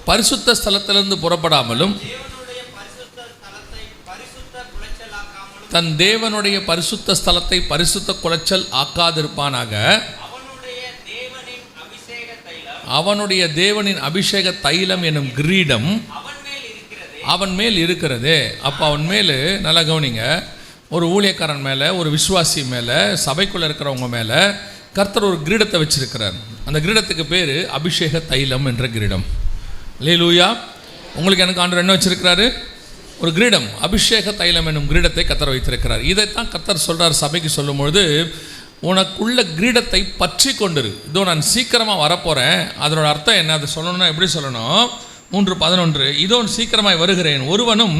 பரிசுத்த ஸ்தலத்திலிருந்து புறப்படாமலும் தன் தேவனுடைய பரிசுத்த ஸ்தலத்தை பரிசுத்த குலைச்சல் ஆக்காதிருப்பானாக. அவனுடைய தேவனின் அபிஷேக தைலம் எனும் கிரீடம் அவன் மேல் இருக்கிறது. அப்போ அவன் மேல் நல்லா கவனிங்க, ஒரு ஊழியக்காரன் மேலே, ஒரு விசுவாசி மேலே, சபைக்குள்ளே இருக்கிறவங்க மேலே கர்த்தர் ஒரு கிரீடத்தை வச்சிருக்கிறார். அந்த கிரீடத்துக்கு பேர் அபிஷேக தைலம் என்ற கிரீடம். அல்லேலூயா. உங்களுக்கு எனக்கு ஆண்டவர் என்ன வச்சிருக்கிறாரு? ஒரு கிரீடம், அபிஷேக தைலம் என்னும் கிரீடத்தை கர்த்தர் வைத்திருக்கிறார். இதைத்தான் கர்த்தர் சொல்கிறார் சபைக்கு சொல்லும்பொழுது, உனக்குள்ள கிரீடத்தை பற்றி கொண்டிரு. இதோ நான் சீக்கிரமாக வரப்போகிறேன். அதனோட அர்த்தம் என்ன? அதை சொல்லணும்னா எப்படி சொல்லணும்? 3:11 இதோ சீக்கிரமாய் வருகிறேன், ஒருவனும்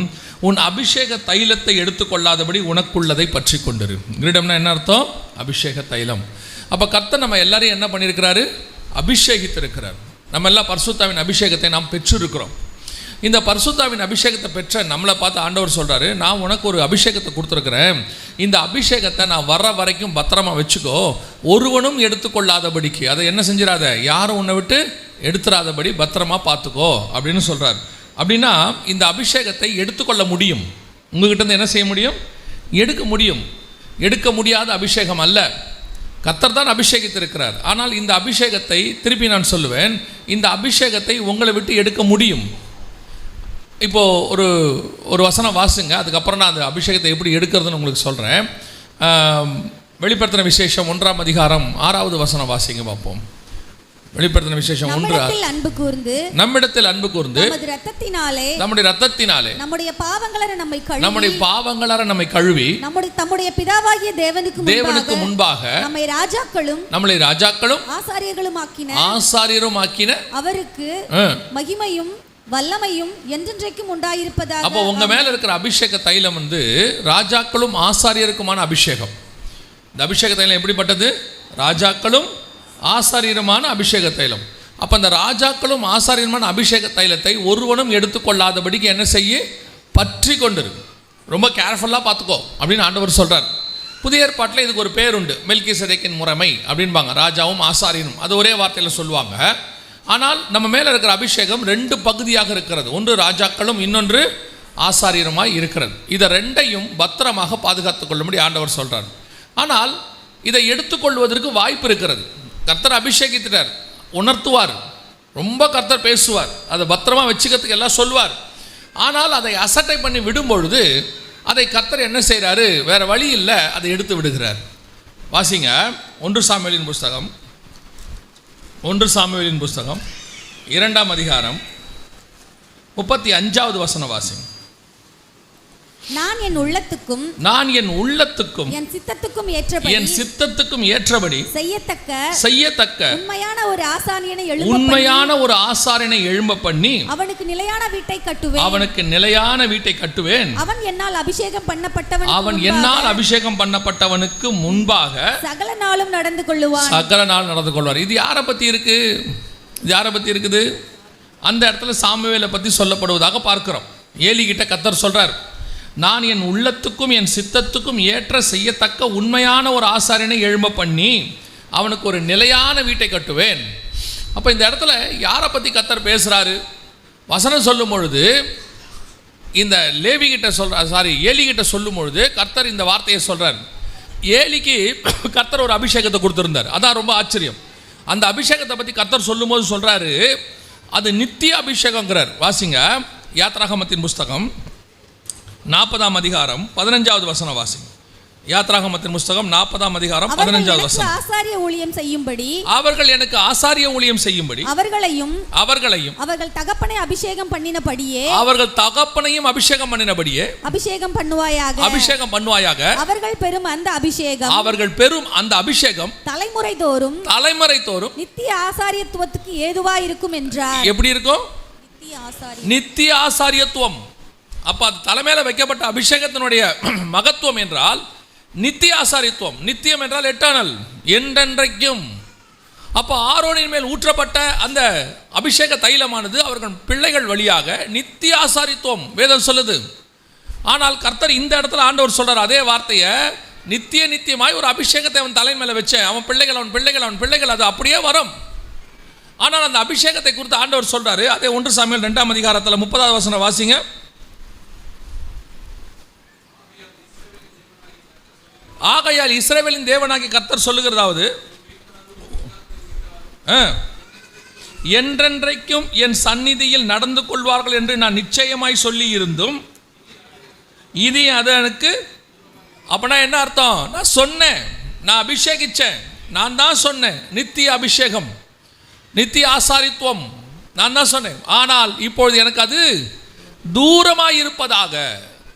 உன் அபிஷேக தைலத்தை எடுத்துக்கொள்ளாதபடி உனக்குள்ளதை பற்றி கொண்டிரு. கிரீடம்னா என்ன அர்த்தம்? அபிஷேக தைலம். அப்போ கர்த்தர் நம்ம எல்லாரையும் என்ன பண்ணியிருக்கிறாரு? அபிஷேகித்திருக்கிறார். நம்ம எல்லாம் பரிசுத்தாவின் அபிஷேகத்தை நாம் பெற்றிருக்கிறோம். இந்த பரிசுத்தாவின் அபிஷேகத்தை பெற்ற நம்மளை பார்த்து ஆண்டவர் சொல்கிறாரு, நான் உனக்கு ஒரு அபிஷேகத்தை கொடுத்துருக்குறேன். இந்த அபிஷேகத்தை நான் வர்ற வரைக்கும் பத்திரமா வச்சுக்கோ, ஒருவனும் எடுத்துக்கொள்ளாதபடிக்கு. அதை என்ன செஞ்சிடாத, யாரும் உன்னை விட்டு எடுத்துடாதபடி பத்திரமா பார்த்துக்கோ அப்படின்னு சொல்கிறார். அப்படின்னா இந்த அபிஷேகத்தை எடுத்துக்கொள்ள முடியும். உங்ககிட்ட இருந்து என்ன செய்ய முடியும்? எடுக்க முடியும். எடுக்க முடியாத அபிஷேகம் அல்ல, கர்த்தர் தான் அபிஷேகித்திருக்கிறார். ஆனால் இந்த அபிஷேகத்தை திருப்பி நான் சொல்லுவேன், இந்த அபிஷேகத்தை உங்களை விட்டு எடுக்க முடியும். இப்போது ஒரு வசனம் வாசுங்க, அதுக்கப்புறம் நான் அந்த அபிஷேகத்தை எப்படி எடுக்கிறதுன்னு உங்களுக்கு சொல்கிறேன். வெளிப்படுத்தின விசேஷம் 1ஆம் அதிகாரம் 6வது வசனம் வாசிங்க பார்ப்போம். வெளிப்படுத்தின விசேஷம் 1 அன்பு கூர்ந்து நம்மிடத்தில் அன்பு கூர்ந்து நம்முடைய ரத்தத்தினாலே நம்முடைய பாவங்களற நம்மை கழுவி தம்முடைய பிதாவாகிய தேவனுக்கு முன்பாக நம்மை ராஜாக்களும் ஆசாரியரும் ஆக்கின அவருக்கு மகிமையும் வல்லமையும் என்றென்றைக்கும் உண்டாயிருப்பதாக. அப்போ உங்க மேல இருக்கிற அபிஷேக தைலம் ராஜாக்களும் ஆசாரியருக்குமான அபிஷேகம். இந்த அபிஷேக தைலம் எப்படிப்பட்டது? ராஜாக்களும் ஆசாரியருமான அபிஷேக தைலம். அப்போ அந்த ராஜாக்களும் ஆசாரியருமான அபிஷேக தைலத்தை ஒருவனும் எடுத்துக்கொள்ளாதபடிக்கு என்ன செய்ய? பற்றி கொண்டிரு. ரொம்ப கேர்ஃபுல்லாக பார்த்துக்கோ அப்படின்னு ஆண்டவர் சொல்கிறார். புதிய ஏற்பாட்டில் இதுக்கு ஒரு பேர் உண்டு, மெல்கிசேதேக்கின் முறைமை அப்படின்பாங்க. ராஜாவும் ஆசாரியனும் அது ஒரே வார்த்தையில் சொல்லுவாங்க. ஆனால் நம்ம மேலே இருக்கிற அபிஷேகம் 2 பகுதியாக இருக்கிறது. ஒன்று ராஜாக்களும், இன்னொன்று ஆசாரியருமாய் இருக்கிறது. இதை 2ஐயும் பத்திரமாக பாதுகாத்துக் கொள்ளும்படி ஆண்டவர் சொல்கிறார். ஆனால் இதை எடுத்துக்கொள்வதற்கு வாய்ப்பு இருக்கிறது. கர்த்தர் அபிஷேகித்தார், உணர்த்துவார், ரொம்ப கர்த்தர் பேசுவார், அதை பத்திரமா வச்சுக்கிறதுக்கு எல்லாம் சொல்வார். ஆனால் அதை அசட்டை பண்ணி விடும் பொழுது அதை கர்த்தர் என்ன செய்கிறாரு? வேறு வழி இல்லை, அதை எடுத்து விடுகிறார். வாசிங்க 1 சாமுவேலின் புஸ்தகம் 2ஆம் அதிகாரம் 35வது வசனம் வாசிங்க. நான் என் உள்ளத்துக்கும் என் சித்தத்துக்கும் ஏற்றபடி செய்யத்தக்க உண்மையான ஒரு ஆசாரியனை எழும்ப பண்ணி அவனுக்கு நிலையான வீட்டை கட்டுவேன். அவன் என்னால் அபிஷேகம் பண்ணப்பட்டவனுக்கு முன்பாக சகல நாளும் நடந்து கொள்வார். இது யாரை பத்தி இருக்குது? அந்த இடத்துல சாமுவேலை பத்தி சொல்லப்படுவதாக பார்க்கிறோம். ஏலி கிட்ட கர்த்தர் சொல்றார், நான் என் உள்ளத்துக்கும் என் சித்தத்துக்கும் ஏற்ற செய்யத்தக்க உண்மையான ஒரு ஆசாரியனை எழும்ப பண்ணி அவனுக்கு ஒரு நிலையான வீட்டை கட்டுவேன். அப்போ இந்த இடத்துல யாரை பற்றி கர்த்தர் பேசுகிறாரு? வசனம் சொல்லும் பொழுது இந்த ஏலி கிட்ட சொல்லும் பொழுது கர்த்தர் இந்த வார்த்தையை சொல்கிறார். ஏலிக்கு கர்த்தர் ஒரு அபிஷேகத்தை கொடுத்துருந்தார். அதான் ரொம்ப ஆச்சரியம். அந்த அபிஷேகத்தை பற்றி கர்த்தர் சொல்லும் போது சொல்கிறாரு, அது நித்திய அபிஷேகங்கிறார். வாசிங்க யாத்ராகமத்தின் புஸ்தகம் 40ஆம் அதிகாரம் 15வது வசனம் வாசிங்க. யாத்ராகமத்தின் புஸ்தகம் 40ஆம் அதிகாரம் 15வது வசனம். அவர்கள் எனக்கு ஆசாரிய ஊழியம் செய்யும்படி அவர்களையும் அவர்கள் தகப்பனையும் அபிஷேகம் பண்ணினபடியே அபிஷேகம் பண்ணுவாயாக. அவர்கள் பெறும் அந்த அபிஷேகம் தலைமுறை தோறும் நித்திய ஆசாரியத்துவத்துக்கு ஏதுவாய் இருக்கும் என்றார். எப்படி இருக்கும்? நித்திய ஆசாரியத்துவம். அப்போ அது தலைமையில் வைக்கப்பட்ட அபிஷேகத்தினுடைய மகத்துவம் என்றால் நித்திய ஆசாரித்துவம். நித்தியம் என்றால் எட்டர்னல், என்றென்றைக்கும். அப்போ ஆரோனின் மேல் ஊற்றப்பட்ட அந்த அபிஷேக தைலமானது அவர்கள் பிள்ளைகள் வழியாக நித்திய ஆசாரித்துவம் வேதம் சொல்லுது. ஆனால் கர்த்தர் இந்த இடத்துல ஆண்டவர் சொல்றார் அதே வார்த்தையை, நித்தியமாய் ஒரு அபிஷேகத்தை அவன் தலைமையில் வச்ச அவன் பிள்ளைகள் அது அப்படியே வரும். ஆனால் அந்த அபிஷேகத்தை குறித்து ஆண்டவர் சொல்றாரு. அதே 1 சாமுவேல் 2ஆம் அதிகாரத்தில் 30வது வசனம் வாசிங்க. ஆகையால் இஸ்ரவேலின் தேவனாகிய கர்த்தர் சொல்லுகிறதாவது, என்றென்றைக்கும் என் சந்நிதியில் நடந்து கொள்வார்கள் என்று நான் நிச்சயமாய் சொல்லி இருந்தும் இது அதனுக்கு. அப்பனா என்ன அர்த்தம்? நான் சொன்னேன், நான் அபிஷேகிச்சேன், நான் தான் சொன்னேன், நித்திய அபிஷேகம், நித்திய ஆசாரித்துவம் நான் தான் சொன்னேன். ஆனால் இப்பொழுது எனக்கு அது தூரமாய் இருப்பதாக.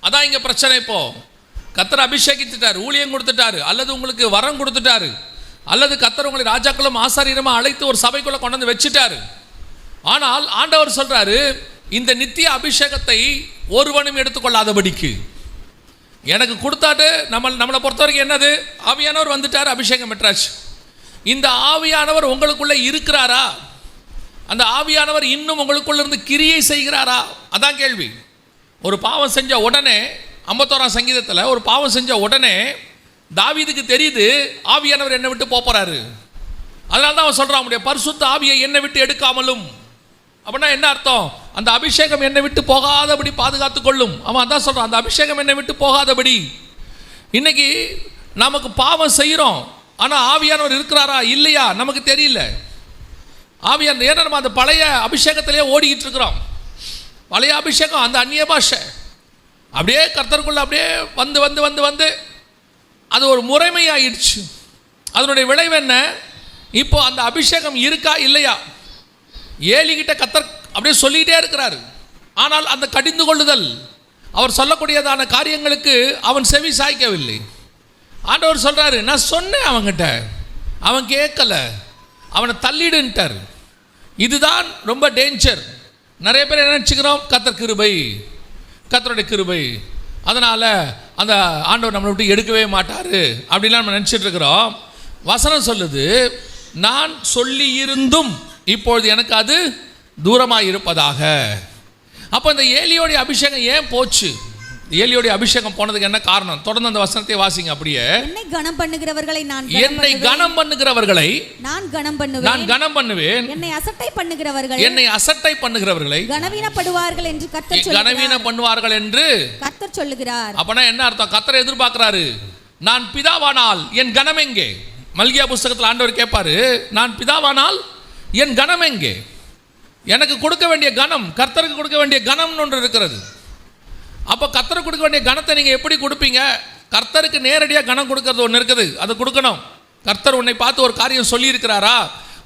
அதான் இங்க பிரச்சனை. இப்போ கர்த்தர் அபிஷேகித்துட்டார், ஊழியம் கொடுத்துட்டாரு, அல்லது உங்களுக்கு வரம் கொடுத்துட்டாரு, அல்லது கர்த்தர் உங்களை ராஜாக்களும் ஆசாரியருமா அழைத்து ஒரு சபைக்குள்ள கொண்டு வந்து வச்சுட்டாரு. ஆனால் ஆண்டவர் சொல்றாரு, இந்த நித்திய அபிஷேகத்தை ஒருவனும் எடுத்துக்கொள்ளாதபடிக்கு எனக்கு கொடுத்தாட்டு. நம்மளை பொறுத்த வரைக்கும் என்னது? ஆவியானவர் வந்துட்டார், அபிஷேகம் பெற்றாச்சு. இந்த ஆவியானவர் உங்களுக்குள்ள இருக்கிறாரா? அந்த ஆவியானவர் இன்னும் உங்களுக்குள்ள இருந்து கிரியை செய்கிறாரா? அதான் கேள்வி. ஒரு பாவம் செஞ்ச உடனே 51ஆம் சங்கீதத்தில் ஒரு பாவம் செஞ்ச உடனே தாவீதுக்கு தெரியுது ஆவியானவர் என்னை விட்டு போறாரு. அதனால தான் அவன் சொல்றான், அவனுடைய பரிசுத்த ஆவியை என்னை விட்டு எடுக்காமலும். அப்படின்னா என்ன அர்த்தம்? அந்த அபிஷேகம் என்னை விட்டு போகாதபடி பாதுகாத்து கொள்ளும். அவன் அதான் சொல்றான், அந்த அபிஷேகம் என்னை விட்டு போகாதபடி. இன்னைக்கு நமக்கு பாவம் செய்கிறோம், ஆனால் ஆவியானவர் இருக்கிறாரா இல்லையா நமக்கு தெரியல. ஆவியானவர் ஏன்னா நம்ம அந்த பழைய அபிஷேகத்திலே ஓடிக்கிட்டு இருக்கிறோம். பழைய அபிஷேகம் அந்த அந்நிய பாஷை அப்படியே கர்த்தருக்குள்ள அப்படியே வந்து வந்து வந்து வந்து அது ஒரு முறைமையாயிடுச்சு. அதனுடைய விளைவு என்ன? இப்போ அந்த அபிஷேகம் இருக்கா இல்லையா? ஏலிகிட்ட கர்த்தர் அப்படியே சொல்லிக்கிட்டே இருக்கிறாரு. ஆனால் அந்த கடிந்து கொள்ளுதல், அவர் சொல்லக்கூடியதான காரியங்களுக்கு அவன் செவி சாய்க்கவில்லை. ஆண்டவர் சொல்றாரு, நான் சொன்னேன் அவன்கிட்ட, அவன் கேட்கல, அவனை தள்ளிடுன்ட்டார். இதுதான் ரொம்ப டேஞ்சர். நிறைய பேர் என்ன நினச்சிக்கிறோம்? கர்த்தர் கிருபை, கர்த்தருடைய கிருபை, அதனால் அந்த ஆண்டவர் நம்மளை விட்டு எடுக்கவே மாட்டார் அப்படின்லாம் நம்ம நினச்சிட்டு இருக்கிறோம். வசனம் சொல்லுது, நான் சொல்லி இருந்தும் இப்பொழுது எனக்கு அது தூரமாக இருப்பதாக. அப்போ இந்த ஏலியோடைய அபிஷேகம் ஏன் போச்சு? ஏலியோடைய அபிஷேகம் போனதுக்கு என்ன காரணம்? தொடர்ந்து அந்த வசனத்தை வாசிங்க. அப்படியே என்னை கனம் பண்ணுகிறவர்களை நான் கனம் பண்ணுகிறவர்களை நான் கனம் பண்ணுவேன், நான் கனம் பண்ணுவேன். என்னை அசட்டை பண்ணுகிறவர்கள் என்னை அசட்டை பண்ணுகிறவர்களை கனவீனப்படுவார்கள் என்று கர்த்தர் சொல்லுகிறார். கனவீனம் பண்ணுவார்கள் என்று கர்த்தர் சொல்லுகிறார். அப்பனா என்ன அர்த்தம்? கர்த்தர் எதிர்பார்க்கிறாரு, நான் பிதாவானால் என் கனம் எங்கே? மல்கியா புஸ்தகத்தில் ஆண்டவர் கேட்பாரு, நான் பிதாவானால் என் கனம் எங்கே? எனக்கு கொடுக்க வேண்டிய கனம், கர்த்தருக்கு கொடுக்க வேண்டிய கனம் ஒன்று இருக்கிறது. அப்போ கர்த்தருக்கு கொடுக்க வேண்டிய கனத்தை நீங்கள் எப்படி கொடுப்பீங்க? கர்த்தருக்கு நேரடியாக கனம் கொடுக்கறது ஒன்று இருக்குது, அதை கொடுக்கணும். கர்த்தர் உன்னை பார்த்து ஒரு காரியம் சொல்லியிருக்கிறாரா,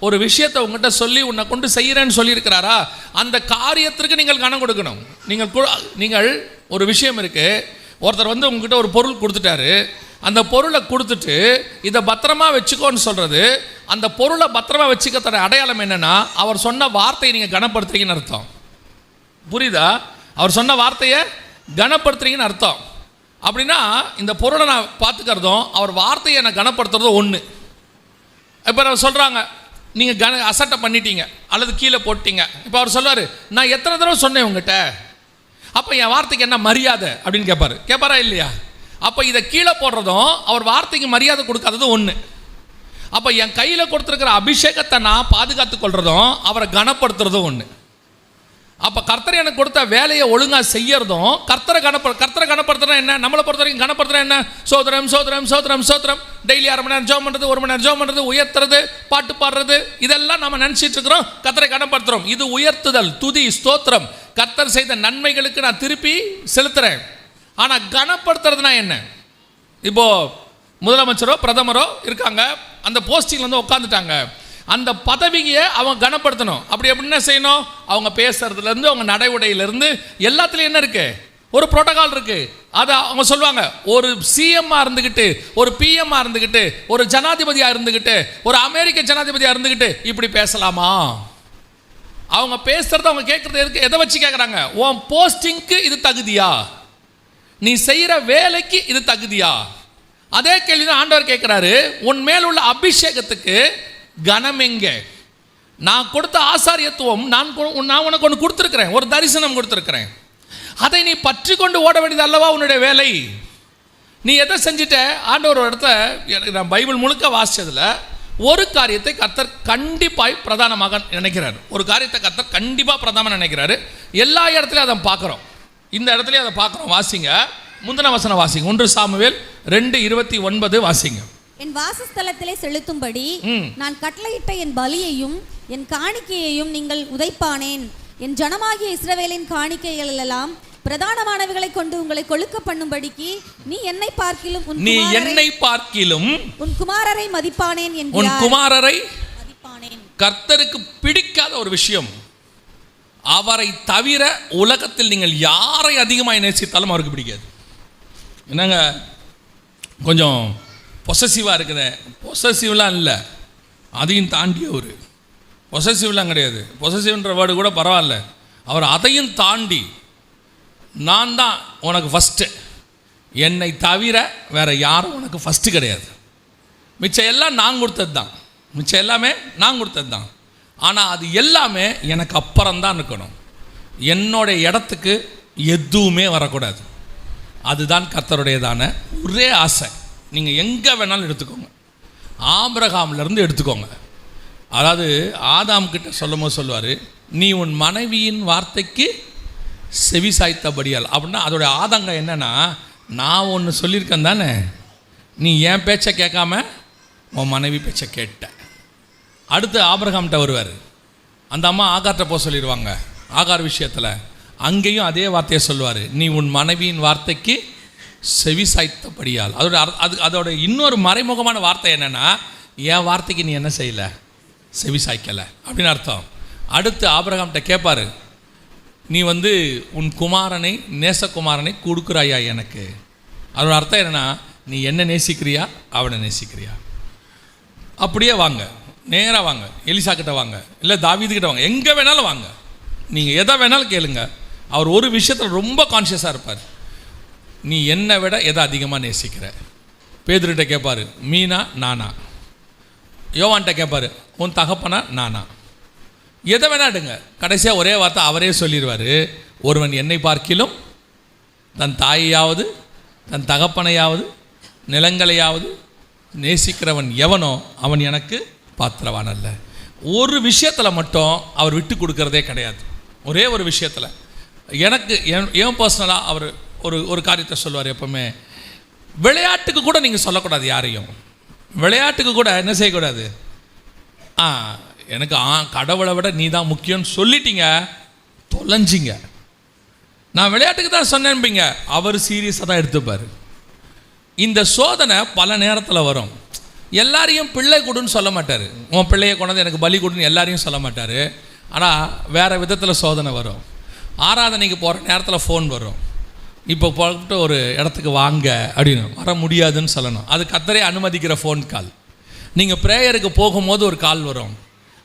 ஒரு விஷயத்தை உங்கள்கிட்ட சொல்லி உன்னை கொண்டு செய்கிறேன்னு சொல்லியிருக்கிறாரா, அந்த காரியத்திற்கு நீங்கள் கனம் கொடுக்கணும். நீங்கள் ஒரு விஷயம் இருக்குது, ஒருத்தர் வந்து உங்ககிட்ட ஒரு பொருள் கொடுத்துட்டாரு, அந்த பொருளை கொடுத்துட்டு இதை பத்திரமா வச்சுக்கோன்னு சொல்கிறது, அந்த பொருளை பத்திரமா வச்சுக்கிறத அடையாளம் என்னென்னா, அவர் சொன்ன வார்த்தையை நீங்கள் கனப்படுத்துறீங்கன்னு அர்த்தம். புரியுதா? அவர் சொன்ன வார்த்தையை கனப்படுத்துறீங்கன்னு அர்த்தம். அப்படின்னா இந்த பொருளை நான் பார்த்துக்கிறதும் அவர் வார்த்தையை நான் கனப்படுத்துறதும் ஒன்று. இப்போ அவர் சொல்கிறாங்க, நீங்கள் அசட்டை பண்ணிட்டீங்க அல்லது கீழே போட்டீங்க. இப்போ அவர் சொல்வார், நான் எத்தனை தடவை சொன்னேன் உங்ககிட்ட, அப்போ என் வார்த்தைக்கு என்ன மரியாதை அப்படின்னு கேட்பாரா இல்லையா? அப்போ இதை கீழே போடுறதும் அவர் வார்த்தைக்கு மரியாதை கொடுக்காததும் ஒன்று. அப்போ என் கையில் கொடுத்துருக்கிற அபிஷேகத்தை நான் பாதுகாத்து கொள்றதும் அவரை கனப்படுத்துறதும் ஒன்று. அப்போ கர்த்தர் எனக்கு கொடுத்த வேலையை ஒழுங்காக செய்யறதும் கர்த்தரை கனப்படுத்துறா என்ன? நம்மளை பொறுத்த வரைக்கும் கனப்படுத்துறா என்ன? சோதரம் சோதரம் சோதரம் சோதரம், டெய்லி 1/2 மணி நேரம் ஜெபம் பண்ணுறது, 1 மணி நேரம் ஜெபம் பண்ணுறது, உயர்த்துறது, பாட்டு பாடுறது, இதெல்லாம் நம்ம நினச்சிட்டு இருக்கிறோம் கர்த்தரை கனப்படுத்துகிறோம். இது உயர்த்துதல், துதி, ஸ்தோத்திரம், கர்த்தர் செய்த நன்மைகளுக்கு நான் திருப்பி செலுத்துகிறேன். ஆனால் கனப்படுத்துறதுனா என்ன? இப்போது முதலமைச்சரோ பிரதமரோ இருக்காங்க, அந்த போஸ்டிங்கில் வந்து உட்காந்துட்டாங்க, அந்த பதவியை அவங்க கனப்படுத்தணும். அப்படி எப்படின்னா செய்யணும்? அவங்க பேசுறதுலேருந்து, அவங்க நடை உடையிலேருந்து எல்லாத்துலேயும் என்ன இருக்குது? ஒரு புரோட்டோகால் இருக்குது. அதை அவங்க சொல்லுவாங்க, ஒரு சிஎம்மாக இருந்துக்கிட்டு, ஒரு பிஎம்மாக இருந்துக்கிட்டு, ஒரு ஜனாதிபதியாக இருந்துக்கிட்டு, ஒரு அமெரிக்க ஜனாதிபதியாக இருந்துக்கிட்டு இப்படி பேசலாமா? அவங்க பேசுகிறத அவங்க கேட்குறது எதுக்கு? எதை வச்சு கேட்குறாங்க? உன் போஸ்டிங்க்கு இது தகுதியா? நீ செய்கிற வேலைக்கு இது தகுதியா? அதே கேள்வி தான் ஆண்டவர் கேட்குறாரு. உன் மேல் உள்ள அபிஷேகத்துக்கு கனம் எங்கே? நான் கொடுத்த ஆசாரியத்துவம், நான் உனக்கு ஒன்று கொடுத்துருக்கிறேன், ஒரு தரிசனம் கொடுத்துருக்கிறேன், அதை நீ பற்றி கொண்டு ஓட வேண்டியது அல்லவா உன்னுடைய வேலை? நீ எதை செஞ்சுட்ட? ஆண்டவர் ஒரு இடத்த, எனக்கு நான் பைபிள் முழுக்க வாசித்ததில் ஒரு காரியத்தை கர்த்தர் கண்டிப்பாய் பிரதானமாக நினைக்கிறார். ஒரு காரியத்தை கர்த்தர் கண்டிப்பாக பிரதானமாக நினைக்கிறாரு. எல்லா இடத்துலையும் அதை பார்க்குறோம். இந்த இடத்துலையும் அதை பார்க்குறோம். வாசிங்க, முந்தின வசனம் வாசிங்க. 1 சாமுவேல் 2:29 வாசிங்க. என் வாசஸ்தலத்திலே செலுத்தும்படி நான் கட்டளையிட்ட என் பலியையும் என் காணிக்கையையும் நீங்கள் உதைப்பானேன். என் ஜனமாகிய இஸ்ரவேலின் காணிக்கைகள் எல்லாம் பிரதானமானவைகளை கொண்டு உங்களை கொழுக்க பண்ணும்படிக்கு நீ என்னை பார்க்கிலும் உன் குமாரரை மதிப்பானேன் என்கிறார். உன் குமாரரை மதிப்பானேன். கர்த்தருக்கு பிடிக்காத ஒரு விஷயம், அவரை தவிர உலகத்தில் நீங்கள் யாரை அதிகமாக நேசித்தாலும் அவருக்கு பிடிக்காது. என்னங்க கொஞ்சம் பொசசிவாக இருக்குது? பொசசிவ்லாம் இல்லை, அதையும் தாண்டிய ஒரு பொசசிவ்லாம் கிடையாது. பொசசிவ்ன்ற வேர்டு கூட பரவாயில்ல. அவர் அதையும் தாண்டி நான் தான் உனக்கு ஃபஸ்ட்டு, என்னை தவிர வேறு யாரும் உனக்கு ஃபஸ்ட்டு கிடையாது. மிச்சம் எல்லாம் நான் கொடுத்தது தான், மிச்சம் எல்லாமே நான் கொடுத்தது தான். ஆனால் அது எல்லாமே எனக்கு அப்புறம்தான் இருக்கணும். என்னுடைய இடத்துக்கு எதுவுமே வரக்கூடாது. அதுதான் கர்த்தருடையதான ஒரே ஆசை. நீங்கள் எங்கே வேணாலும் எடுத்துக்கோங்க, ஆபிரகாம்லேருந்து எடுத்துக்கோங்க. அதாவது ஆதாம் கிட்ட சொல்லும் போது சொல்லுவார், நீ உன் மனைவியின் வார்த்தைக்கு செவி சாய்த்தபடியால். அப்படின்னா அதோடைய ஆதங்கம் என்னென்னா, நான் ஒன்று சொல்லியிருக்கேன் தானே, நீ என் பேச்சை கேட்காம உன் மனைவி பேச்சை கேட்ட. அடுத்து ஆபிரகாம்கிட்ட வருவார். அந்த அம்மா ஆகார்கிட்ட போக சொல்லிடுவாங்க. ஆகார் விஷயத்தில் அங்கேயும் அதே வார்த்தையை சொல்லுவார், நீ உன் மனைவியின் வார்த்தைக்கு செவி சாய்த்தபடியால். அதோட இன்னொரு மறைமுகமான வார்த்தை என்னென்னா, என் வார்த்தைக்கு நீ என்ன செய்யலை, செவி சாய்க்கலை அப்படின்னு அர்த்தம். அடுத்து ஆபிரகாம்கிட்ட கேட்பார், நீ உன் குமாரனை, நேசகுமாரனை கொடுக்குறாயா எனக்கு. அதோட அர்த்தம் என்னென்னா, நீ என்ன நேசிக்கிறியா அவனை நேசிக்கிறியா. அப்படியே வாங்க, நேராக வாங்க, எலிசா கிட்ட வாங்க, இல்லை தாவீதுகிட்ட வாங்க, எங்கே வேணாலும் வாங்க, நீங்கள் எதை வேணாலும் கேளுங்க. அவர் ஒரு விஷயத்தில் ரொம்ப கான்ஷியஸாக இருப்பார், நீ என்னை விட எதை அதிகமாக நேசிக்கிற. பேதுருகிட்ட கேட்பார், மீனா நானா. யோவான்கிட்ட கேட்பார், உன் தகப்பனா நானா. எதை வேணா எடுங்க, கடைசியாக ஒரே வார்த்தை அவரே சொல்லிடுவார், ஒருவன் என்னை பார்க்கிலும் தன் தாயையாவது தன் தகப்பனையாவது நிலங்களையாவது நேசிக்கிறவன் எவனோ அவன் எனக்கு பாத்திரவான் அல்ல. ஒரு விஷயத்தில் மட்டும் அவர் விட்டு கொடுக்கறதே கிடையாது. ஒரே ஒரு விஷயத்தில் எனக்கு ஏன் பர்சனலாக அவர் ஒரு காரியத்தை சொல்லுவார் எப்போவுமே, விளையாட்டுக்கு கூட நீங்கள் சொல்லக்கூடாது யாரையும். விளையாட்டுக்கு கூட என்ன செய்யக்கூடாது, எனக்கு கடவுளை விட நீ தான் முக்கியம்னு சொல்லிட்டீங்க, தொலைஞ்சிங்க. நான் விளையாட்டுக்கு தான் சொன்னேன்பீங்க, அவர் சீரியஸாக தான் எடுத்துப்பார். இந்த சோதனை பல நேரத்தில் வரும். எல்லாரையும் பிள்ளை கொடுன்னு சொல்ல மாட்டார், உன் பிள்ளையை கொண்டாந்து எனக்கு பலி கொடுன்னு எல்லாரையும் சொல்ல மாட்டார். ஆனால் வேறு விதத்தில் சோதனை வரும். ஆராதனைக்கு போகிற நேரத்தில் ஃபோன் வரும், இப்போ போட்டு ஒரு இடத்துக்கு வாங்க அப்படின்னு, வர முடியாதுன்னு சொல்லணும். அது கர்த்தரே அனுமதிக்கிற ஃபோன் கால். நீங்கள் ப்ரேயருக்கு போகும்போது ஒரு கால் வரும்,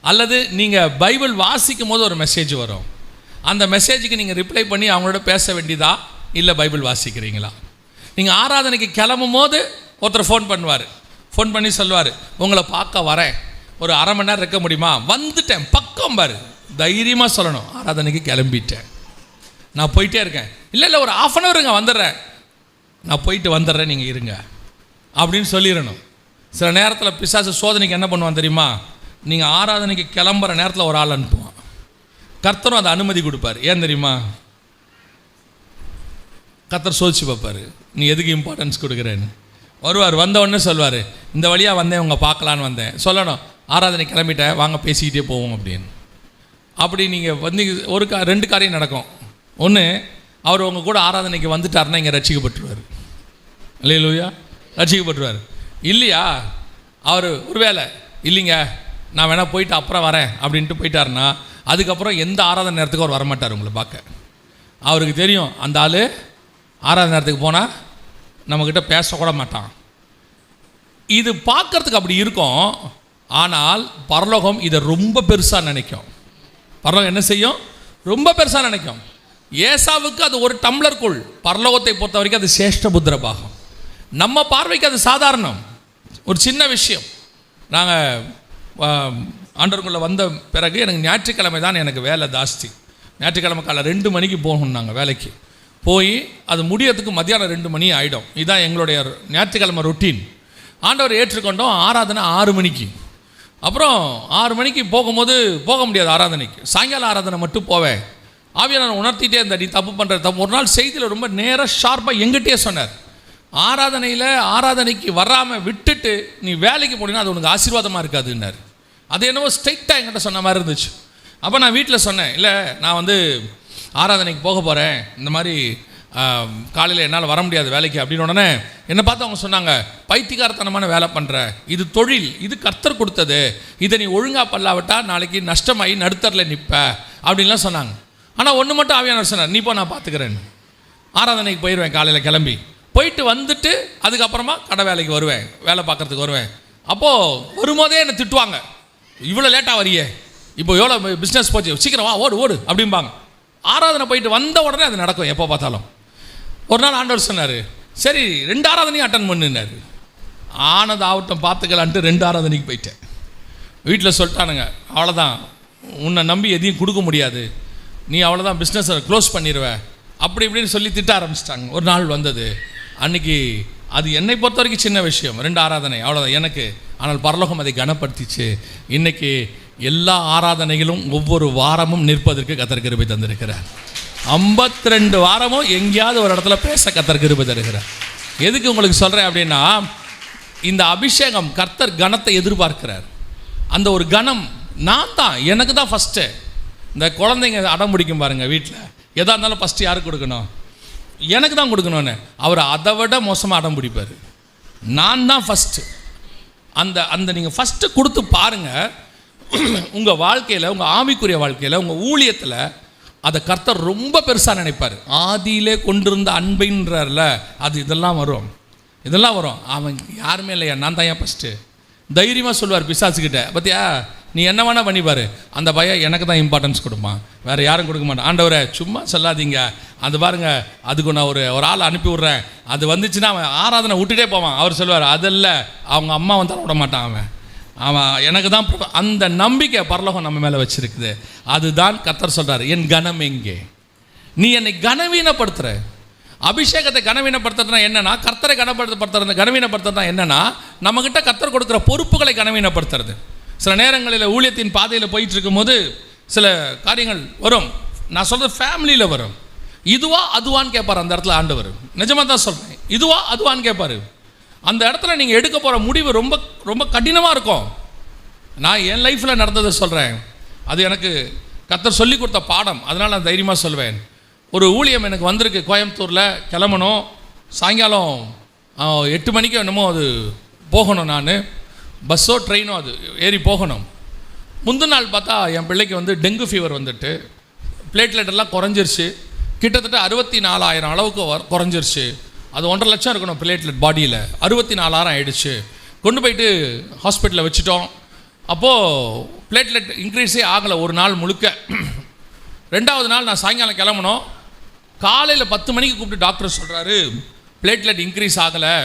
அல்லது நீங்கள் பைபிள் வாசிக்கும் போது ஒரு மெசேஜ் வரும். அந்த மெசேஜுக்கு நீங்கள் ரிப்ளை பண்ணி அவங்களோட பேச வேண்டியதா, இல்லை பைபிள் வாசிக்கிறீங்களா. நீங்கள் ஆராதனைக்கு கிளம்பும் போது ஒருத்தர் ஃபோன் பண்ணுவார், ஃபோன் பண்ணி சொல்லுவார், உங்களை பார்க்க வரேன், ஒரு அரை மணி நேரம் இருக்க முடியுமா, வந்துட்டேன், பக்கம் பாரு, தைரியமாக சொல்லணும், ஆராதனைக்கு கிளம்பிட்டேன், நான் போயிட்டே இருக்கேன், இல்லை ஒரு ½ அன் ஹவருங்க வந்துடுறேன், நான் போயிட்டு வந்துடுறேன், நீங்கள் இருங்க அப்படின்னு சொல்லிடணும். சில நேரத்தில் பிசாசு சோதனைக்கு என்ன பண்ணுவான் தெரியுமா, நீங்கள் ஆராதனைக்கு கிளம்புற நேரத்தில் ஒரு ஆள் அனுப்புவான். கர்த்தரும் அதை அனுமதி கொடுப்பார். ஏன் தெரியுமா, கர்த்தர் சோதிச்சு பார்ப்பார், நீ எதுக்கு இம்பார்ட்டன்ஸ் கொடுக்குறேன்னு. வருவார், வந்த உடனே சொல்வார், இந்த வழியாக வந்தேன், உங்களை பார்க்கலான்னு வந்தேன். சொல்லணும், ஆராதனை கிளம்பிட்டேன், வாங்க பேசிக்கிட்டே போவோம் அப்படின்னு. அப்படி நீங்கள் ரெண்டு காரியம் நடக்கும். ஒன்று, அவர் உங்கள் கூட ஆராதனைக்கு வந்துட்டாருன்னா இங்கே ரட்சிக்கப்பட்டுருவார். அல்லேலூயா, ரட்சிக்கப்பட்டுருவார். இல்லையா, அவர் ஒருவேளை இல்லைங்க நான் வேணால் போயிட்டு அப்புறம் வரேன் அப்படின்ட்டு போயிட்டாருன்னா, அதுக்கப்புறம் எந்த ஆராதனை நேரத்துக்கு அவர் வரமாட்டார் உங்களை பார்க்க. அவருக்கு தெரியும், அந்த ஆள் ஆராதனை நேரத்துக்கு போனால் நம்மக்கிட்ட பேசக்கூட மாட்டான். இது பார்க்குறதுக்கு அப்படி இருக்கும். ஆனால் பரலோகம் இதை ரொம்ப பெருசாக நினைக்கும். பரலோகம் என்ன செய்யும், ரொம்ப பெருசாக நினைக்கும். ஏசாவுக்கு அது ஒரு டம்ளருக்குள், பரலோகத்தை பொறுத்த வரைக்கும் அது சேஷ்ட புத்திர பாகம். நம்ம பார்வைக்கு அது சாதாரணம், ஒரு சின்ன விஷயம். நாங்கள் ஆண்டவருக்குள்ளே வந்த பிறகு எனக்கு ஞாயிற்றுக்கிழமை தான் எனக்கு வேலை ஜாஸ்தி. ஞாயிற்றுக்கிழமை காலை 2 மணிக்கு போகணும். நாங்கள் வேலைக்கு போய் அது முடியறதுக்கு மத்தியானம் 2 மணி ஆகிடும். இதுதான் எங்களுடைய ஞாயிற்றுக்கிழமை ரொட்டீன். ஆண்டவர் ஏற்றுக்கொண்டோம். ஆராதனை 6 மணிக்கு. அப்புறம் 6 மணிக்கு போகும்போது போக முடியாது ஆராதனைக்கு, சாயங்காலம் ஆராதனை மட்டும் போவேன். ஆவியானவர் உணர்த்திட்டே இருந்தார், நீ தப்பு பண்ணுற தப்பு. ஒரு நாள் செய்தியில் ரொம்ப நேராக ஷார்ப்பாக எங்கிட்டே சொன்னார், ஆராதனைக்கு வராமல் விட்டுட்டு நீ வேலைக்கு போனீங்கன்னா அது உனக்கு ஆசீர்வாதமாக இருக்காதுன்னார். அது என்னவோ ஸ்ட்ரைட்டாக என்கிட்ட சொன்ன மாதிரி இருந்துச்சு. அப்போ நான் வீட்டில் சொன்னேன், இல்லை நான் வந்து ஆராதனைக்கு போக போகிறேன், இந்த மாதிரி காலையில் என்னால் வர முடியாது வேலைக்கு அப்படின்னு. உடனே என்னை பார்த்து அவங்க சொன்னாங்க, பைத்தியக்காரத்தனமான வேலை பண்ணுற, இது தொழில், இது கர்த்தர் கொடுத்தது, இதை நீ ஒழுங்காக பண்ணாவிட்டால் நாளைக்கு நஷ்டமாகி நடுத்தரில் நிற்ப அப்படின்லாம் சொன்னாங்க. ஆனால் ஒன்று மட்டும் ஆவியானவர் சொன்னார், நீ போ நான் பார்த்துக்கிறேன். ஆராதனைக்கு போயிடுவேன், காலையில் கிளம்பி போயிட்டு வந்துட்டு அதுக்கப்புறமா கடை வேலைக்கு வருவேன், வேலை பார்க்குறதுக்கு வருவேன். அப்போது வரும்போதே என்னை திட்டுவாங்க, இவ்வளோ லேட்டாக வரியே, இப்போ எவ்வளோ பிஸ்னஸ் போச்சு, சீக்கிரம் வா ஓடு ஓடு அப்படிம்பாங்க. ஆராதனை போயிட்டு வந்த உடனே அது நடக்கும் எப்போ பார்த்தாலும். ஒரு நாள் ஆண்டவர் சொன்னார், சரி 2 ஆராதனையும் அட்டன் பண்ணுனார். ஆனது ஆகட்டும் பார்த்துக்கலான்ட்டு 2 ஆராதனைக்கு போயிட்டேன். வீட்டில் சொல்லிட்டானுங்க, அவ்வளோதான், உன்னை நம்பி எதையும் கொடுக்க முடியாது, நீ அவ்வளோதான் பிஸ்னஸை க்ளோஸ் பண்ணிடுவ அப்படி இப்படின்னு சொல்லி திட்ட ஆரம்பிச்சிட்டாங்க. ஒரு நாள் வந்தது, அன்றைக்கி அது என்னை பொறுத்த வரைக்கும் சின்ன விஷயம், 2 ஆராதனை அவ்வளோதான் எனக்கு. ஆனால் பரலோகம் அதை கனப்படுத்திச்சு. இன்றைக்கி எல்லா ஆராதனைகளும் ஒவ்வொரு வாரமும் நிற்பதற்கு கர்த்தர் கிருபை தந்திருக்கிறார். 52 வாரமும் எங்கேயாவது ஒரு இடத்துல பேச கர்த்தர் கிருபை தருகிறார். எதுக்கு உங்களுக்கு சொல்கிறேன் அப்படின்னா, இந்த அபிஷேகம் கர்த்தர் கனத்தை எதிர்பார்க்கிறார். அந்த ஒரு கனம் நான் தான், எனக்கு தான் ஃபஸ்ட்டு. இந்த குழந்தைங்க அடம் பிடிக்கும் பாருங்கள், வீட்டில் எதாக இருந்தாலும் ஃபஸ்ட்டு யாருக்கு கொடுக்கணும், எனக்கு தான் கொடுக்கணும்னு. அவர் அதை விட மோசமாக அடம் பிடிப்பார். நான் தான் ஃபஸ்ட்டு. அந்த நீங்கள் ஃபஸ்ட்டு கொடுத்து பாருங்கள், உங்கள் வாழ்க்கையில், உங்கள் ஆவிக்குரிய வாழ்க்கையில், உங்கள் ஊழியத்தில் அதை கர்த்தர் ரொம்ப பெருசாக நினைப்பார். ஆதியிலே கொண்டிருந்த அன்பின்றார்ல, அது இதெல்லாம் வரும். அவன் யாருமே இல்லையா, நான் தான் ஏன் ஃபஸ்ட்டு தைரியமாக சொல்லுவார் பிசாசுக்கிட்ட. பார்த்தியா, நீ என்ன வேணால் பண்ணிப்பார், அந்த பையன் எனக்கு தான் இம்பார்ட்டன்ஸ் கொடுப்பான், வேறு யாரும் கொடுக்க மாட்டான். ஆண்டவரை சும்மா சொல்லாதீங்க, அது பாருங்கள், அதுக்கு நான் ஒரு ஆள் அனுப்பி விட்றேன், அது வந்துச்சுன்னா அவன் ஆராதனை விட்டுட்டே போவான். அவர் சொல்லுவார், அதல்ல, அவங்க அம்மா வந்தாலும் விட மாட்டான், அவன் எனக்கு தான். அந்த நம்பிக்கை பரலோகம் நம்ம மேலே வச்சுருக்குது. அதுதான் கர்த்தர் சொல்கிறார், என் கனம் எங்கே, நீ என்னை கனவீனப்படுத்துகிற. அபிஷேகத்தை கனவீனப்படுத்துறதுனா என்னென்னா, கர்த்தரை கனவீனப்படுத்துறதுனா என்னென்னா, நம்மக்கிட்ட கர்த்தர் கொடுக்குற பொறுப்புகளை கனவீனப்படுத்துறது. சில நேரங்களில் ஊழியத்தின் பாதையில் போயிட்டு இருக்கும்போது சில காரியங்கள் வரும். நான் சொல்கிறது ஃபேமிலியில் வரும். இதுவா அதுவான்னு கேட்பார் அந்த இடத்துல ஆண்டவர். நிஜமாக தான் சொல்கிறேன், இதுவா அதுவான்னு கேட்பார். அந்த இடத்துல நீங்கள் எடுக்க போகிற முடிவு ரொம்ப ரொம்ப கடினமாக இருக்கும். நான் என் லைஃப்பில் நடந்ததை சொல்கிறேன், அது எனக்கு கர்த்தர் சொல்லி கொடுத்த பாடம், அதனால் நான் தைரியமாக சொல்வேன். ஒரு ஊழியம் எனக்கு வந்திருக்கு, கோயம்புத்தூரில் கிளம்பணும், சாயங்காலம் 8 மணிக்கு என்னமோ அது போகணும். நான் பஸ்ஸோ ட்ரெயினோ அது ஏறி போகணும். முந்தின நாள் பார்த்தா என் பிள்ளைக்கு வந்து டெங்கு ஃபீவர் வந்துட்டு பிளேட்லெட் எல்லாம் குறைஞ்சிருச்சு. கிட்டத்தட்ட 64,000 அளவுக்கு குறைஞ்சிருச்சு. அது 1.5 லட்சம் இருக்கணும் பிளேட்லெட் பாடியில், 64,000 ஆகிடுச்சு. கொண்டு போயிட்டு ஹாஸ்பிட்டலில் வச்சுட்டோம். அப்போது பிளேட்லெட் இன்க்ரீஸே ஆகலை ஒரு நாள் முழுக்க. 2வது நாள் நான் சாயங்காலம் கிளம்பணும். காலையில் 10 மணிக்கு கூப்பிட்டு டாக்டர் சொல்கிறாரு, பிளேட்லெட் இன்க்ரீஸ் ஆகலை,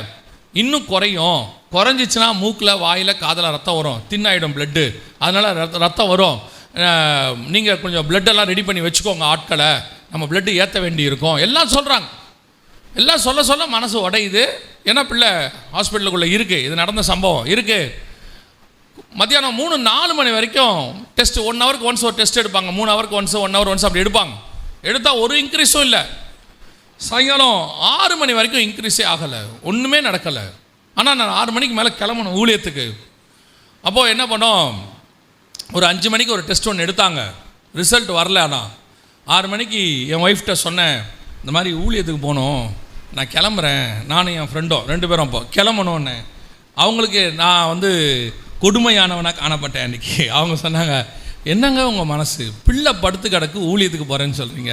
இன்னும் குறையும், குறைஞ்சிச்சுன்னா மூக்கில் வாயில் காதில் ரத்தம் வரும், தின்னாயிடும் பிளட்டு, அதனால் ரத்தம் வரும், நீங்கள் கொஞ்சம் பிளட்டெல்லாம் ரெடி பண்ணி வச்சுக்கோங்க, ஆட்களை நம்ம பிளட்டு ஏற்ற வேண்டி இருக்கும், எல்லாம் சொல்கிறாங்க. எல்லாம் சொல்ல மனசு உடையுது. ஏன்னா பிள்ளை ஹாஸ்பிட்டலுக்குள்ளே இருக்குது, இது நடந்த சம்பவம் இருக்குது. மத்தியானம் 3-4 மணி வரைக்கும் டெஸ்ட், 1 ஹவருக்கு ஒன்ஸ் ஒரு டெஸ்ட் எடுப்பாங்க, 3 ஹவருக்கு ஒன்ஸ் 1 ஹவர் ஒன்ஸ் அப்படி எடுப்பாங்க. எடுத்தால் ஒரு இன்க்ரீஸும் இல்லை. சாயங்காலம் 6 மணி வரைக்கும் இன்க்ரீஸே ஆகலை, ஒன்றுமே நடக்கலை. ஆனால் நான் 6 மணிக்கு மேலே கிளம்பணும் ஊழியத்துக்கு. அப்போது என்ன பண்ணோம், ஒரு 5 மணிக்கு ஒரு டெஸ்ட் ஒன்று எடுத்தாங்க, ரிசல்ட் வரல. ஆனால் 6 மணிக்கு என் ஒய்ஃப்கிட்ட சொன்னேன், இந்த மாதிரி ஊழியத்துக்கு போகணும், நான் கிளம்புறேன், நானும் என் ஃப்ரெண்டும் 2 பேரும் அப்போ கிளம்பணுன்னு. அவங்களுக்கு நான் வந்து கொடுமையானவனாக காணப்பட்டேன் அன்றைக்கி. அவங்க சொன்னாங்க, என்னங்க உங்கள் மனசு, பிள்ளை படுத்து கிடக்கு ஊழியத்துக்கு போகிறேன்னு சொல்கிறீங்க,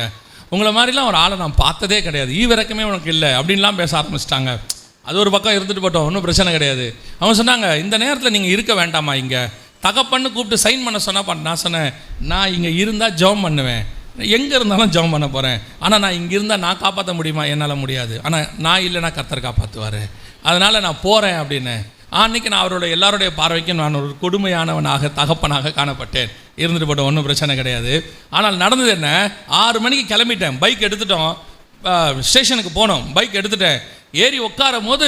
உங்களை மாதிரிலாம் ஒரு ஆளை நான் பார்த்ததே கிடையாது, ஈவிரக்கமே உனக்கு இல்லை அப்படின்லாம் பேச ஆரம்பிச்சிட்டாங்க. அது ஒரு பக்கம் இருந்துட்டு போட்டோம், ஒன்றும் பிரச்சனை கிடையாது. அவங்க சொன்னாங்க, இந்த நேரத்தில் நீங்கள் இருக்க வேண்டாமா, இங்கே தகப்பன்னு கூப்பிட்டு சைன் பண்ண சொன்னால் நான் சொன்னேன், நான் இங்கே இருந்தால் ஜெபம் பண்ணுவேன், எங்கே இருந்தாலும் ஜெபம் பண்ண போகிறேன், ஆனால் நான் இங்கே இருந்தால் நான் காப்பாற்ற முடியுமா, என்னால் முடியாது, ஆனால் நான் இல்லைனா கர்த்தர் காப்பாற்றுவார், அதனால் நான் போகிறேன் அப்படின்னு. அன்றைக்கி நான் அவருடைய எல்லாருடைய பார்வைக்கும் நான் ஒரு கொடுமையானவனாக தகப்பனாக காணப்பட்டேன். இருந்துட்டு போட்டோம், ஒன்றும் பிரச்சனை கிடையாது. ஆனால் நடந்தது என்ன, 6 மணிக்கு கிளம்பிட்டேன், பைக் எடுத்துட்டோம், ஸ்டேஷனுக்கு போனோம், பைக் எடுத்துட்டேன். ஏறி உட்காரும் போது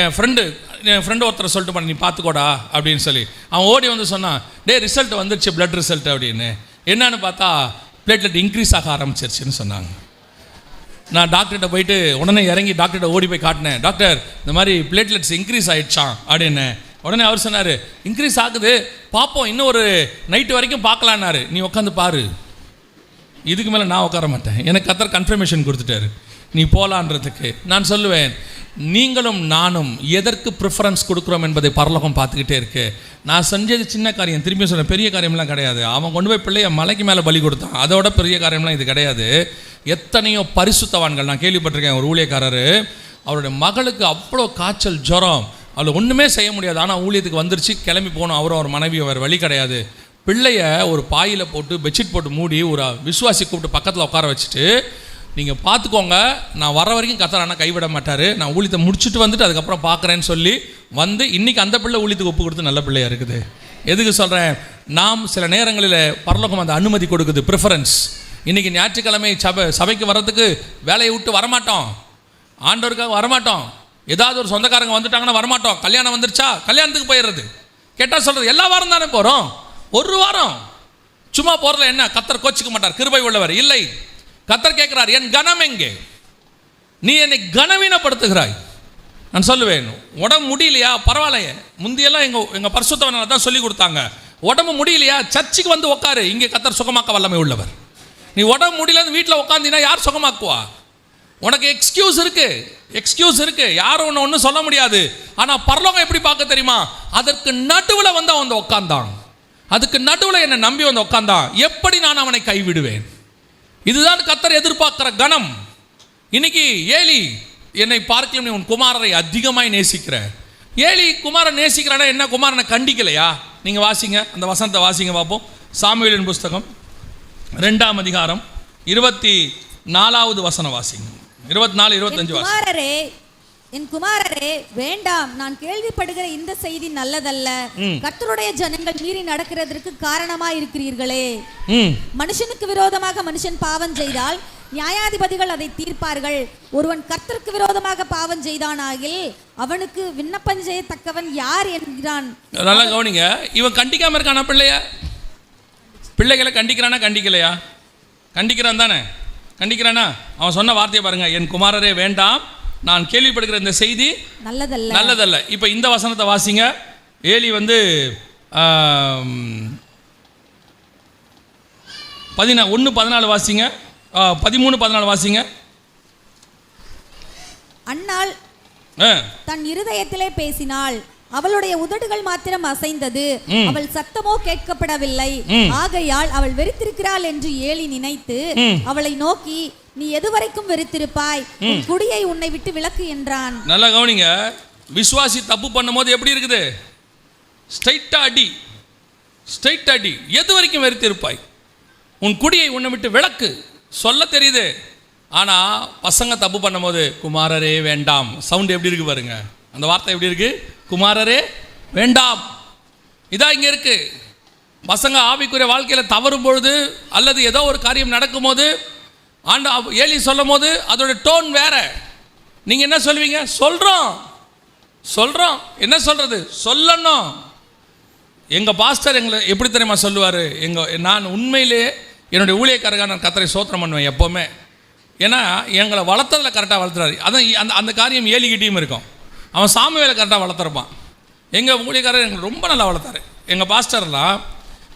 என் ஃப்ரெண்டு ஒருத்தரை சொல்லிட்டு பண்ண, நீ பார்த்துக்கோடா அப்படின்னு சொல்லி அவன் ஓடி வந்து சொன்னான், டே ரிசல்ட் வந்துருச்சு, பிளட் ரிசல்ட் அப்படின்னு. என்னன்னு பார்த்தா பிளேட்லெட் இன்க்ரீஸ் ஆக ஆரம்பிச்சிருச்சுன்னு சொன்னாங்க. நான் டாக்டர்கிட்ட போயிட்டு உடனே இறங்கி டாக்டர்கிட்ட ஓடி போய் காட்டினேன், டாக்டர் இந்த மாதிரி பிளேட்லெட்ஸ் இன்க்ரீஸ் ஆகிடுச்சான் அப்படின்னு. உடனே அவர் சொன்னார், இன்க்ரீஸ் ஆகுது, பார்ப்போம், இன்னும் ஒரு நைட்டு வரைக்கும் பார்க்கலான்னாரு. நீ உட்காந்து பாரு, இதுக்கு மேலே நான் உட்கார மாட்டேன், எனக்கு கர்த்தர் கன்ஃபர்மேஷன் கொடுத்துட்டாரு நீ போகலான்றதுக்கு. நான் சொல்லுவேன், நீங்களும் நானும் எதற்கு ப்ரிஃபரன்ஸ் கொடுக்குறோம் என்பதை பரலோகம் பார்த்துக்கிட்டே இருக்கு. நான் செஞ்சது சின்ன காரியம், திரும்பி சொல்கிறேன், பெரிய காரியம்லாம் கிடையாது. அவன் கொண்டு போய் பிள்ளைய மலைக்கு மேலே பலி கொடுத்தான், அதோட பெரிய காரியம்லாம் இது கிடையாது. எத்தனையோ பரிசுத்தவான்கள், நான் கேள்விப்பட்டிருக்கேன், ஒரு ஊழியக்காரர் அவருடைய மகளுக்கு அவ்வளோ காய்ச்சல் ஜுரம், அவளை ஒன்றுமே செய்ய முடியாது, ஆனால் ஊழியத்துக்கு வந்துருச்சு, கிளம்பி போகணும், அவரும் அவர் மனைவி, வேறு வழி கிடையாது. பிள்ளைய ஒரு பாயில் போட்டு பெட்ஷீட் போட்டு மூடி ஒரு விசுவாசி கூப்பிட்டு பக்கத்தில் உட்கார வச்சுட்டு, நீங்கள் பார்த்துக்கோங்க, நான் வர வரைக்கும் கர்த்தர் ஆனால் கைவிட மாட்டார், நான் ஊழியத்தை முடிச்சுட்டு வந்துட்டு அதுக்கப்புறம் பார்க்குறேன்னு சொல்லி வந்து இன்றைக்கி அந்த பிள்ளை ஊழியத்துக்கு ஒப்பு கொடுத்து நல்ல பிள்ளையாக இருக்குது. எதுக்கு சொல்கிறேன், நாம் சில நேரங்களில் பரலோகம் அந்த அனுமதி கொடுக்குது, ப்ரிஃபரன்ஸ். இன்றைக்கி ஞாயிற்றுக்கிழமை சபைக்கு வர்றதுக்கு வேலையை விட்டு வரமாட்டோம், ஆண்டவருக்காக வரமாட்டோம், ஏதாவது ஒரு சொந்தக்காரங்க வந்துட்டாங்கன்னா வரமாட்டோம், கல்யாணம் வந்துருச்சா கல்யாணத்துக்கு போயிடுறது. கேட்டால் சொல்கிறது, எல்லா வாரம் தானே போகிறோம், ஒரு வாரம் சும்மா போகிறதுல என்ன கர்த்தர் கோச்சிக்க மாட்டார், கிருபை உள்ளவர். இல்லை, கர்த்தர் கேட்கிறார், என் கனம் எங்கே, நீ என்னை கனவீனப்படுத்துகிறாய். நான் சொல்லுவேன், உடம்பு முடியலையா பரவாயில்லையே, முந்தியெல்லாம் எங்கள் பரிசுத்தவனால தான் சொல்லி கொடுத்தாங்க, உடம்பு முடியலையா சர்ச்சுக்கு வந்து உட்காரு, இங்கே கர்த்தர் சுகமாக்க வல்லமை உள்ளவர். நீ உடம்பு முடியலன்னு வீட்டில் உட்காந்தினா யார் சுகமாக்குவா? உனக்கு எக்ஸ்கியூஸ் இருக்கு, யாரும் ஒன்றும் சொல்ல முடியாது. ஆனால் பரலோகம் எப்படி பார்க்க தெரியுமா, அதற்கு நடுவில் வந்து அவன் வந்து உட்காந்தான், அதுக்கு நடுவில் என்னை நம்பி வந்து உட்காந்தான், எப்படி நான் அவனை கைவிடுவேன்? இதுதான் கர்த்தர் எதிர்பார்க்கிற கணம். இன்னைக்கு ஏலி, என்னை பார்க்க நீ உன் குமாரரை அதிகமாய் நேசிக்கிற. ஏலி குமாரன் நேசிக்கிறானா என்ன, குமாரனை கண்டிக்கலையா? நீங்கள் வாசிங்க, அந்த வசனத்தை வாசிங்க பார்ப்போம். சாமுவேலின் புஸ்தகம் 2ஆம் அதிகாரம் 24வது வசனம் வாசிங்க. 24, 25 வாசிங்க. என் குமாரரே வேண்டாம், நான் கேள்விப்படுகிற இந்த செய்தி நல்லதல்ல, கர்த்தருடைய ஜனங்கள் மீறி நடக்கிறதற்கு காரணமா இருக்கிறீர்களே. மனுஷனுக்கு விரோதமாக மனுஷன் பாவம் செய்தால் நியாயாதிபதிகள் அதை தீர்ப்பார்கள். ஒருவன் கர்த்தருக்கு விரோதமாக பாவம் செய்தானாகில் அவனுக்கு விண்ணப்பம் செய்யத்தக்கவன் யார் என்கிறான். நல்லா கவனிங்க, இவன் கண்டிக்காம இருக்கானா பிள்ளைகளை கண்டிக்கிறானா கண்டிக்கலையா? கண்டிக்கிறான் தானே, கண்டிக்கிறானா? அவன் சொன்ன வார்த்தையை பாருங்க, என் குமாரரே வேண்டாம், நான் கேள்விப்படுகிற இந்த செய்தி நல்லதல்ல. இப்போ இந்த வசனத்தை வாசிங்க. ஏலி வந்து 1:14 வாசிங்க, 13:14 வாசிங்க. அன்னாள் தன் இருதயத்திலே பேசினாள், அவளுடைய உதடுகள் மாத்திரம் அசைந்தது, அவள் சத்தமோ கேட்கப்படவில்லை. ஆகையால் அவள் வெறித்திருக்கிறாள் என்று ஏலி நினைத்து அவளை நோக்கி, நீ எதுவரைக்கும் வெறித்திருப்பாய், உன் குடியை உன்னை விட்டு விலக்கு என்றான். நல்லா கவனிங்க, விசுவாசி தப்பு பண்ணும்போது எப்படி இருக்குது? ஸ்ட்ரைட்டா அடி. எது வரைக்கும் வெறித்திருப்பாய், உன் குடியை உன்னை விட்டு விலக்கு சொல்ல தெரியுது. ஆனா பசங்க தப்பு பண்ணும்போது குமாரரே வேண்டாம், சவுண்ட் எப்படி இருக்கு பாருங்க, அந்த வார்த்தை எப்படி இருக்கு, குமாரரே வேண்டாம். இதான் இங்க இருக்கு. பசங்க ஆவிக்குரிய வாழ்க்கையில தவறும் பொழுது அல்லது ஏதோ ஒரு காரியம் நடக்கும் போது ஏலி சொல்லும் போது அதோட டோன் வேற. நீங்க என்ன சொல்வீங்க? சொல்றோம். என்ன சொல்றது? சொல்லணும். எங்க பாஸ்டர் எங்களை எப்படி தெரியுமா சொல்லுவாரு, நான் உண்மையிலே என்னுடைய ஊழியக்காரங்க நான் கர்த்தரை ஸ்தோத்திரம் பண்ணுவேன் எப்போவுமே. ஏன்னா எங்களை வளர்த்ததில் கரெக்டாக வளர்த்துறாரு. அதான் அந்த காரியம் ஏலிகிட்டையும் இருக்கும். அவன் சாமுவேலை கரெக்டாக வளர்த்துருப்பான். எங்கள் ஊழியக்காரர் எங்களை ரொம்ப நல்லா வளர்த்தாரு. எங்கள் பாஸ்டர்லாம்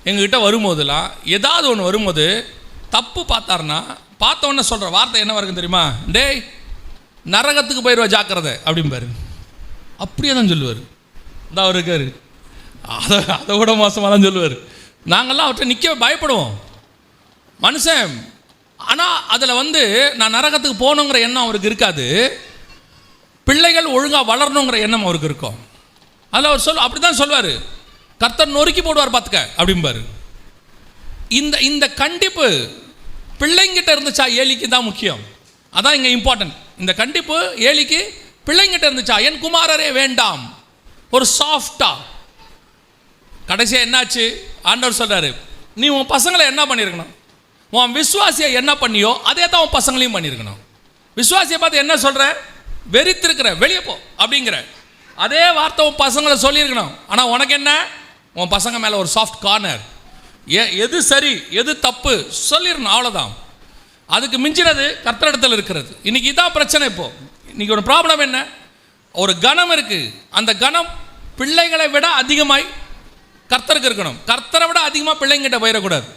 எங்ககிட்ட வரும்போதெல்லாம் ஏதாவது ஒன்று வரும்போது தப்பு பார்த்தாருன்னா பார்த்த உடனே சொல்கிற வார்த்தை என்ன வரைக்கும் தெரியுமா? டேய் நரகத்துக்கு போயிடுவா ஜாக்கிரதை அப்படிம்பாரு. அப்படியே தான் சொல்லுவார். இந்த அவர் இருக்காரு, அதை விட மோசமாக தான் சொல்லுவார். நாங்கள்லாம் அவர்கிட்ட நிற்க பயப்படுவோம் மனுஷன். ஆனால் அதில் வந்து நான் நரகத்துக்கு போகணுங்கிற எண்ணம் அவருக்கு இருக்காது, பிள்ளைகள் ஒழுங்காக வளரணுங்கிற எண்ணம் அவருக்கு இருக்கும். அதில் அவர் அப்படி தான் சொல்லுவார், கர்த்தர் நொறுக்கி போடுவார் பார்த்துக்க அப்படிம்பாரு. இந்த கண்டிப்பு பிள்ளைங்கிட்ட இருந்துச்சா ஏலிக்கு தான் முக்கியம். அதான் இங்கே இம்பார்ட்டன்ட். இந்த கண்டிப்பு ஏலிக்கு பிள்ளைங்கிட்ட இருந்துச்சா, என் குமாரரே வேண்டாம், ஒரு சாஃப்டா. கடைசியாக என்னாச்சு? ஆண்டவர் சொல்றாரு, நீ உன் பசங்களை என்ன பண்ணியிருக்கணும், உன் விசுவாசியை என்ன பண்ணியோ அதே தான் உன் பசங்களையும் பண்ணியிருக்கணும். விசுவாசியை பார்த்து என்ன சொல்ற? வெறித்திருக்கிற வெளியே போ அப்படிங்கிற. அதே வார்த்தை உன் பசங்களை சொல்லியிருக்கணும். ஆனால் உனக்கு என்ன, உன் பசங்க மேலே ஒரு சாஃப்ட் கார்னர். எது சரி எது தப்பு சொல்லிடணும், அவ்வளோதான். அதுக்கு மிஞ்சினது கர்த்தரிடத்தில் இருக்கிறது. இன்னைக்கு இதான் பிரச்சனை. இன்னைக்கு ஒரு ப்ராப்ளம் என்ன, ஒரு கணம் இருக்குது, அந்த கணம் பிள்ளைகளை விட அதிகமாய் கர்த்தருக்கு இருக்கணும். கர்த்தரை விட அதிகமாக பிள்ளைங்கிட்ட போயிடக்கூடாது.